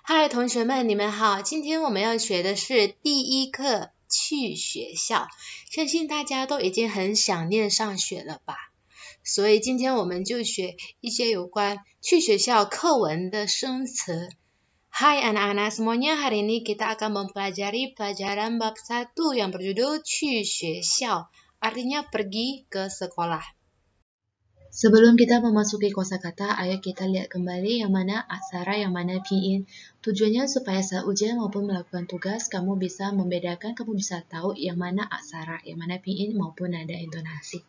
嗨，同学们，你们好！今天我们要学的是第一课去学校。相信大家都已经很想念上学了吧？所以今天我们就学一些有关去学校课文的生词。Hai anak-anak semuanya, hari ini kita akan mempelajari pelajaran bab 1 yang berjudul 去学校, artinya pergi ke sekolah. Sebelum kita memasuki kosakata, ayo kita lihat kembali yang mana aksara, yang mana pinyin. Tujuannya supaya saat ujian maupun melakukan tugas, kamu bisa membedakan, kamu bisa tahu yang mana aksara, yang mana pinyin maupun nada intonasi.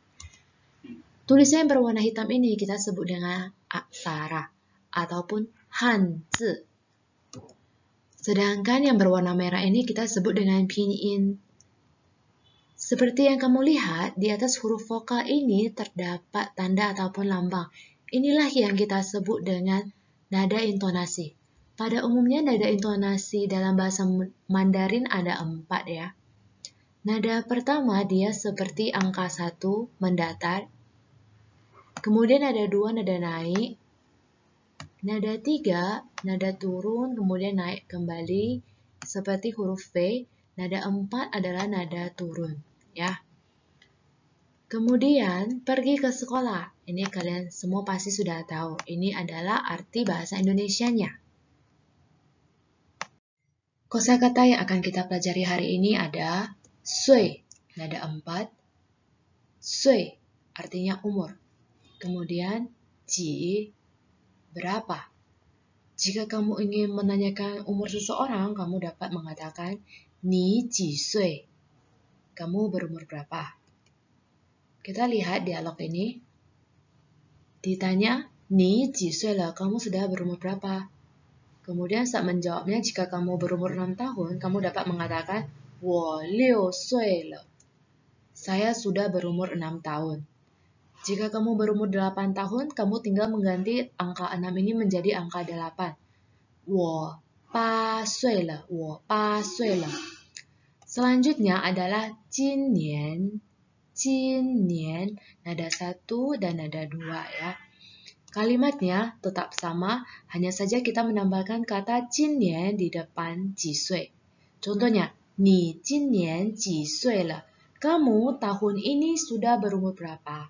Tulisan yang berwarna hitam ini kita sebut dengan aksara ataupun hanzi. Sedangkan yang berwarna merah ini kita sebut dengan pinyin. Seperti yang kamu lihat, di atas huruf vokal ini terdapat tanda ataupun lambang. Inilah yang kita sebut dengan nada intonasi. Pada umumnya nada intonasi dalam bahasa Mandarin ada 4 ya. Nada pertama dia seperti angka 1 mendatar. Kemudian ada 2 nada naik. Nada 3 nada turun kemudian naik kembali seperti huruf V. Nada 4 adalah nada turun, ya. Kemudian pergi ke sekolah. Ini kalian semua pasti sudah tahu. Ini adalah arti bahasa Indonesianya. Kosakata yang akan kita pelajari hari ini ada sui, nada 4. Sui artinya umur. Kemudian ji, berapa. Jika kamu ingin menanyakan umur seseorang, kamu dapat mengatakan ni ji sui. Kamu berumur berapa? Kita lihat dialog ini. Ditanya, ni ji sui le, kamu sudah berumur berapa? Kemudian saat menjawabnya, jika kamu berumur 6 tahun, kamu dapat mengatakan wo 6 sui le. Saya sudah berumur 6 tahun. Jika kamu berumur 8 tahun, kamu tinggal mengganti angka 6 ini menjadi angka 8. Wo 8 sui le, wo 8 sui le. Selanjutnya adalah jin nian, nada 1 dan nada 2 ya. Kalimatnya tetap sama, hanya saja kita menambahkan kata jin nian di depan ji sui. Contohnya, ni jin nian ji sui le. Kamu tahun ini sudah berumur berapa?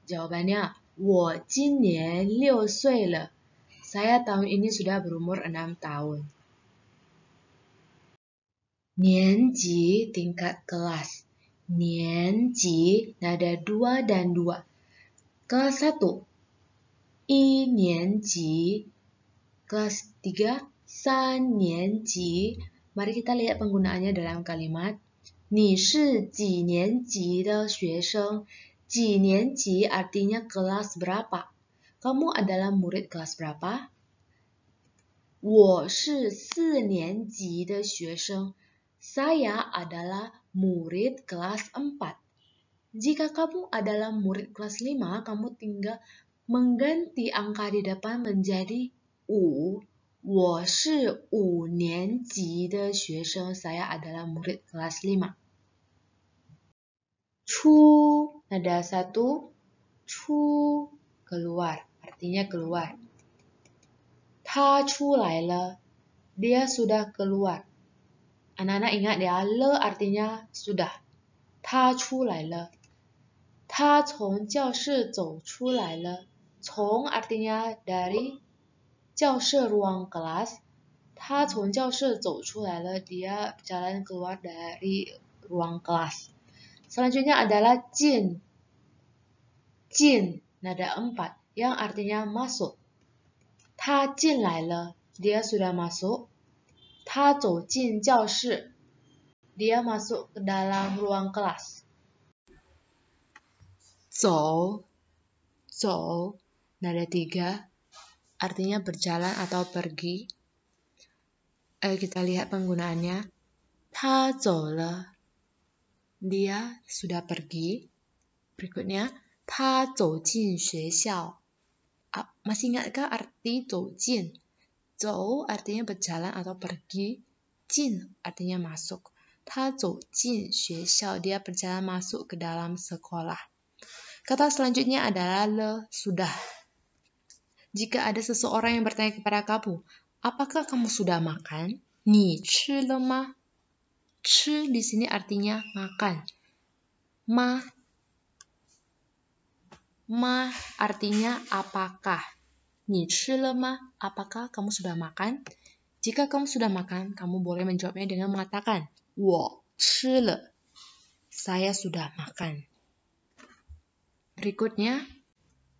Jawabannya, wo jin nian 6 sui le. Saya tahun ini sudah berumur 6 tahun. Nianji tingkat kelas. Nianji nada 2 dan 2. Kelas 1. I nianji. Kelas 3. San nianji. Mari kita lihat penggunaannya dalam kalimat. Ni shi ji nianji de xuesheng. Ji nianji artinya kelas berapa. Kamu adalah murid kelas berapa? Wo shi 4 nianji de xuesheng. Saya adalah murid kelas 4. Jika kamu adalah murid kelas 5, kamu tinggal mengganti angka di depan menjadi 5. 我是5年级的学生. Saya adalah murid kelas 5. Chu, nada 1. Chu, keluar. Artinya keluar. Ta chu lai le. Dia sudah keluar. Anak-anak ingat ya, le artinya sudah. Ta chu lai le. Ta cong jiao shi zou chu lai le. Cong artinya dari, jiao shi ruang kelas. Ta cong jiao shi zou chu lai le. Dia jalan keluar dari ruang kelas. Selanjutnya adalah jin. Jin, nada 4, yang artinya masuk. Ta jin lai le. Dia sudah masuk. Ta zou jin jiao shi. Dia masuk ke dalam ruang kelas. Zou, nada 3, artinya berjalan atau pergi. Ayo kita lihat penggunaannya. Ta zou le. Dia sudah pergi. Berikutnya, ta zou jin xuexiao. Masih ingatkah arti zou jin? Zou artinya berjalan atau pergi. Jin artinya masuk. Ta zou jin xuexiao. Dia berjalan masuk ke dalam sekolah. Kata selanjutnya adalah le, sudah. Jika ada seseorang yang bertanya kepada kamu, apakah kamu sudah makan? 你吃了吗? 吃 di sini artinya makan. Ma artinya apakah. 你吃了吗? Apakah kamu sudah makan? Jika kamu sudah makan, kamu boleh menjawabnya dengan mengatakan 我吃了. Saya sudah makan. Berikutnya,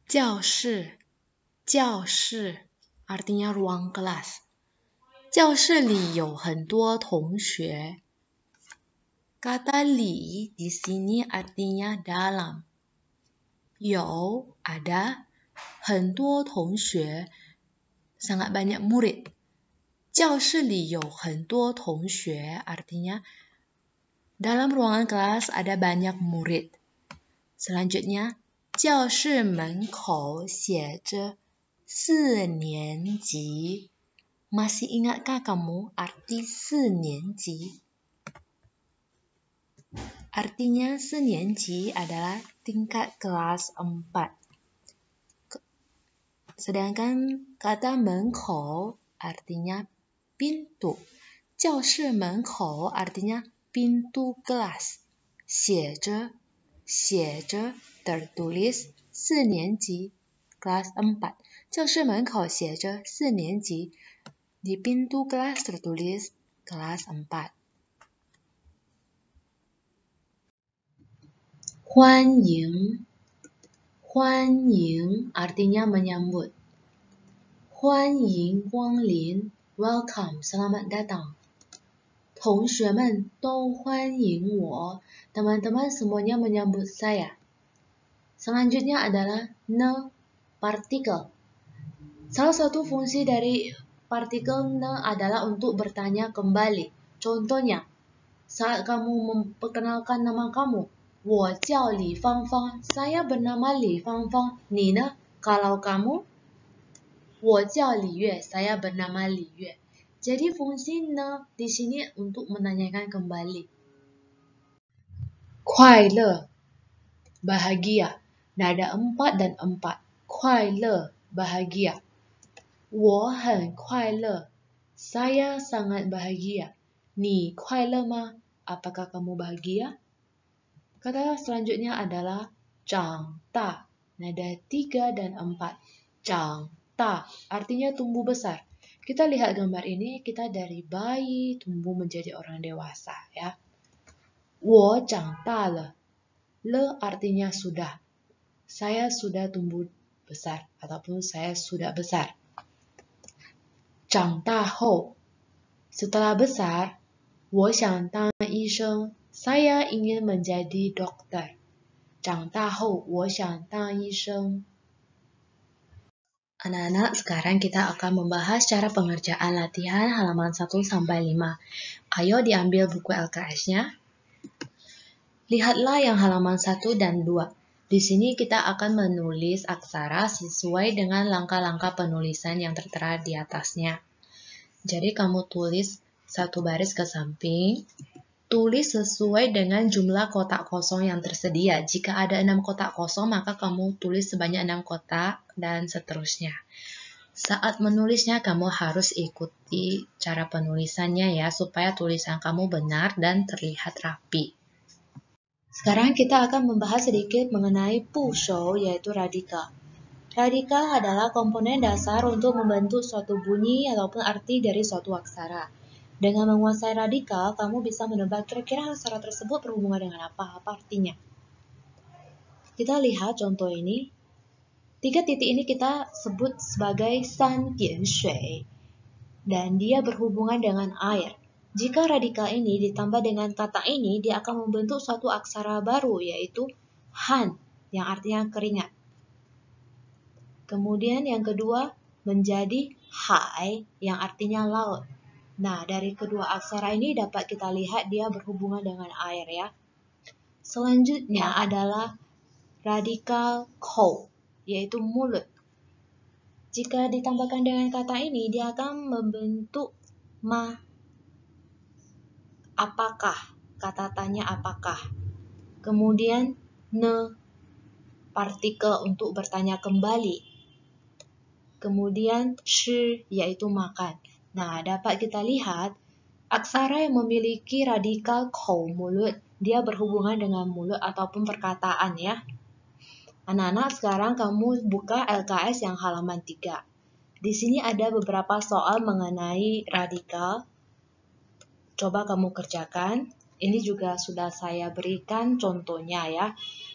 教室artinya ruang kelas. 教室里有很多同学. Kata li di sini artinya dalam. 有 ada, 很多同学 sangat banyak murid. 教室里有很多同学 artinya dalam ruangan kelas ada banyak murid. Selanjutnya, 教室门口写着4年级. Masih ingatkah kamu arti 4年级? Artinya 4年级 adalah tingkat kelas 4. Sedangkan kata 门口 artinya pintu. 教室门口 artinya pintu kelas. 写着 tertulis 4年级 kelas 4. 教室门口写着4年级 di pintu kelas tertulis kelas 4. 欢迎 artinya menyambut. 欢迎光临 welcome, selamat datang. 同学们都欢迎我. Teman-teman semuanya menyambut saya. Selanjutnya adalah ne partikel. Salah satu fungsi dari partikel ne adalah untuk bertanya kembali. Contohnya, saat kamu memperkenalkan nama kamu, 我叫李芳芳, saya bernama Li Fangfang. 你呢? Kalau kamu, 我叫李月, saya bernama Li Yue. Jadi fungsi ne di sini untuk menanyakan kembali. 快乐 bahagia. Nada 4 dan 4. 快乐 bahagia. 我很快乐. Saya sangat bahagia. 你快乐吗? Apakah kamu bahagia? Kata selanjutnya adalah 长大. Nada 3 dan 4. 长大 artinya tumbuh besar. Kita lihat gambar ini, kita dari bayi tumbuh menjadi orang dewasa, ya. 我长大了. Le artinya sudah. Saya sudah tumbuh besar ataupun saya sudah besar. 长大后. Setelah besar, 我想当医生. Saya ingin menjadi dokter. 长大后我想当医生. Anak-anak, sekarang kita akan membahas cara pengerjaan latihan halaman 1-5. Ayo diambil buku LKS-nya. Lihatlah yang halaman 1 dan 2. Di sini kita akan menulis aksara sesuai dengan langkah-langkah penulisan yang tertera di atasnya. Jadi kamu tulis satu baris ke samping. Tulis sesuai dengan jumlah kotak kosong yang tersedia. Jika ada 6 kotak kosong, maka kamu tulis sebanyak 6 kotak dan seterusnya. Saat menulisnya, kamu harus ikuti cara penulisannya ya, supaya tulisan kamu benar dan terlihat rapi. Sekarang kita akan membahas sedikit mengenai pushou, yaitu radikal. Radikal adalah komponen dasar untuk membentuk suatu bunyi ataupun arti dari suatu aksara. Dengan menguasai radikal, kamu bisa menebak kira-kira aksara tersebut berhubungan dengan apa artinya. Kita lihat contoh ini. 3 titik ini kita sebut sebagai san dian shui. Dan dia berhubungan dengan air. Jika radikal ini ditambah dengan kata ini, dia akan membentuk suatu aksara baru, yaitu han, yang artinya keringat. Kemudian yang kedua menjadi hai, yang artinya laut. Nah, dari kedua aksara ini dapat kita lihat dia berhubungan dengan air ya. Selanjutnya adalah radikal kou, yaitu mulut. Jika ditambahkan dengan kata ini, dia akan membentuk ma. Apakah? Kata tanya apakah. Kemudian ne, partikel untuk bertanya kembali. kemudian shi yaitu makan. Nah, dapat kita lihat aksara yang memiliki radikal kou mulut, dia berhubungan dengan mulut ataupun perkataan ya. Anak-anak, sekarang kamu buka LKS yang halaman 3. Di sini ada beberapa soal mengenai radikal. Coba kamu kerjakan. Ini juga sudah saya berikan contohnya ya.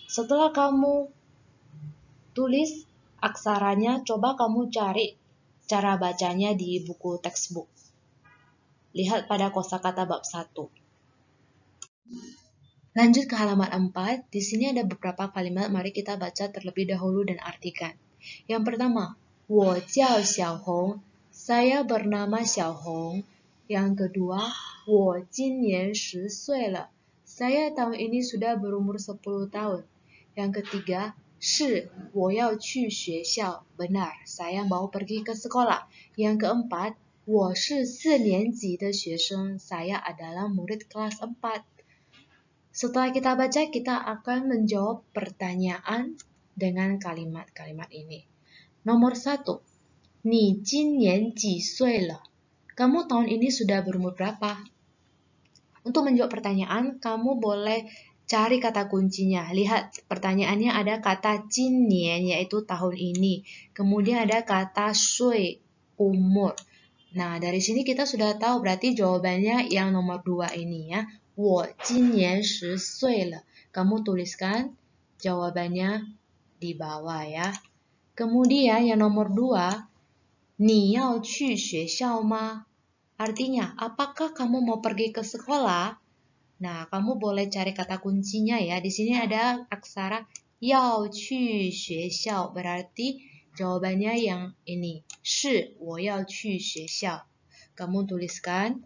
Setelah kamu tulis aksaranya, coba kamu cari cara bacanya di buku textbook. Lihat pada kosakata bab 1. Lanjut ke halaman 4. Di sini ada beberapa kalimat, mari kita baca terlebih dahulu dan artikan. Yang pertama, 我叫小红, saya bernama Xiaohong. Yang kedua, 我今年10岁了, saya tahun ini sudah berumur 10 tahun. Yang ketiga, 是我要去学校, benar, saya mau pergi ke sekolah. Yang keempat, 我是4年级的学生, saya adalah murid kelas 4. Setelah kita baca, kita akan menjawab pertanyaan dengan kalimat-kalimat ini. Nomor 1, 你今年几岁了? Kamu tahun ini sudah berumur berapa? Untuk menjawab pertanyaan, kamu boleh cari kata kuncinya. Lihat, pertanyaannya ada kata 今年, yaitu tahun ini. Kemudian ada kata 岁, umur. Nah, dari sini kita sudah tahu berarti jawabannya yang nomor 2 ini ya. 我今年10岁了. Kamu tuliskan jawabannya di bawah ya. Kemudian yang nomor 2, 你要去学校吗? Artinya, apakah kamu mau pergi ke sekolah? Nah, kamu boleh cari kata kuncinya ya. Di sini ada aksara 要去学校, berarti jawabannya yang ini. 是我要去学校. Kamu tuliskan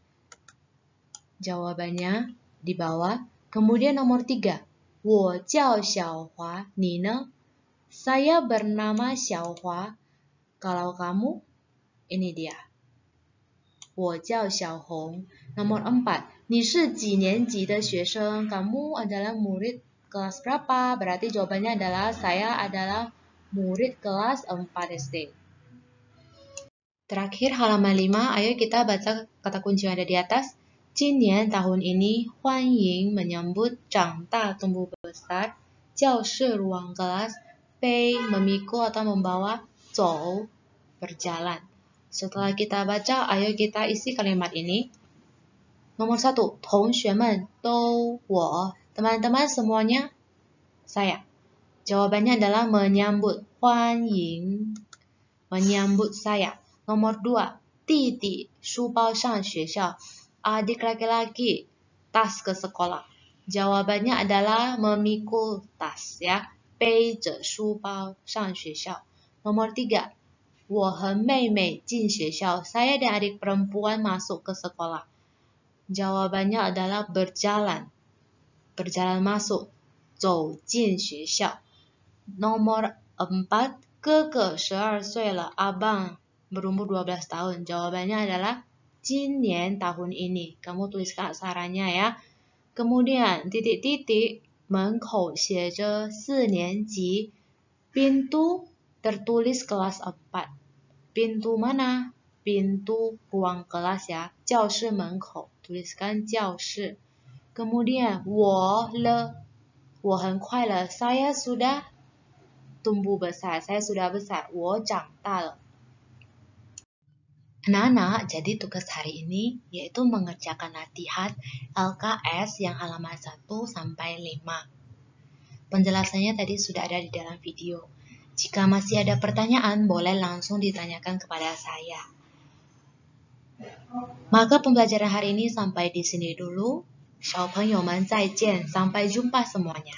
jawabannya di bawah. Kemudian nomor 3, 我叫小华, 你呢? Saya bernama Xiaohua. Kalau kamu, ini dia. 我叫小红. Nomor 4, 你是几年级的学生? Kamu adalah murid kelas berapa? Berarti jawabannya adalah saya adalah murid kelas 4 SD. Terakhir halaman 5, ayo kita baca kata kunci yang ada di atas. 今年 tahun ini, 欢迎 menyambut, 长大 tumbuh besar, 教室 ruang kelas, 背 memikul atau membawa, 走 berjalan. Setelah kita baca, ayo kita isi kalimat ini. Nomor 1, 同学们都我, teman-teman semuanya saya. Jawabannya adalah menyambut, 欢迎 menyambut saya. Nomor 2, 弟弟书包上学校, adik laki-laki tas ke sekolah. Jawabannya adalah memikul tas ya. 背着书包上学校. Nomor 3, 我和妹妹进学校. Saya dan adik perempuan masuk ke sekolah. Jawabannya adalah berjalan. Berjalan masuk. 走进学校. Nomor 4, 哥哥12岁了. Abang berumur 12 tahun. Jawabannya adalah 今年 tahun ini. Kamu tuliskan aksaranya ya. Kemudian titik-titik, 门口写着4年级, pintu tertulis kelas 4. Pintu mana? Pintu ruang kelas ya. 教室门口, tuliskan 教室. Kemudian 我了, 我很快乐, saya sudah tumbuh besar, saya sudah besar. 我长大了. Anak-anak, jadi tugas hari ini yaitu mengerjakan latihan LKS yang halaman 1 sampai 5. Penjelasannya tadi sudah ada di dalam video. Jika masih ada pertanyaan, boleh langsung ditanyakan kepada saya. Maka pembelajaran hari ini sampai di sini dulu. 小朋友们再见, sampai jumpa semuanya.